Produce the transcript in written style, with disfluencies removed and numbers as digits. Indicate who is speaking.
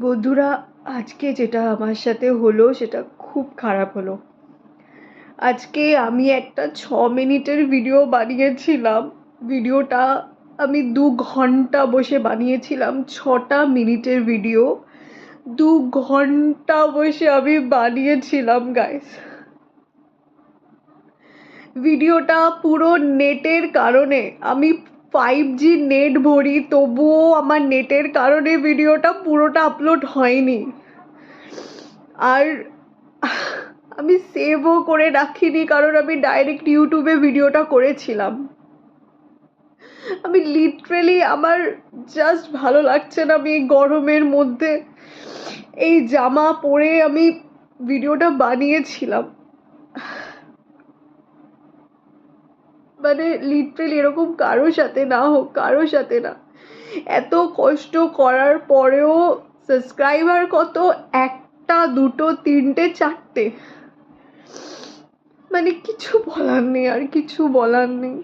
Speaker 1: বন্ধুরা, আজকে যেটা আমার সাথে হলো সেটা খুব খারাপ হলো। আজকে আমি একটা 6 মিনিটের ভিডিও বানিয়েছিলাম। ভিডিওটা আমি 2 ঘন্টা বসে বানিয়েছিলাম। 6টা মিনিটের ভিডিও 2 ঘন্টা বসে আমি বানিয়েছিলাম গাইস। ভিডিওটা পুরো নেটের কারণে, আমি 5G নেট ভরি, তবুও আমার নেটের কারণে ভিডিওটা পুরোটা আপলোড হয়নি। আর আমি সেভও করে রাখিনি, কারণ আমি ডাইরেক্ট ইউটিউবে ভিডিওটা করেছিলাম। আমি লিটারেলি আমার জাস্ট ভালো লাগছে না। আমি এই গরমের মধ্যে এই জামা পরে আমি ভিডিওটা বানিয়েছিলাম। মানে লিটারেলি এরকম কারোর সাথে না হোক, কারোর সাথে না। এত কষ্ট করার পরেও সাবস্ক্রাইবার কত? 1টা 2টো 3টে 4টে। মানে কিছু বলার নেই, আর কিছু বলার নেই।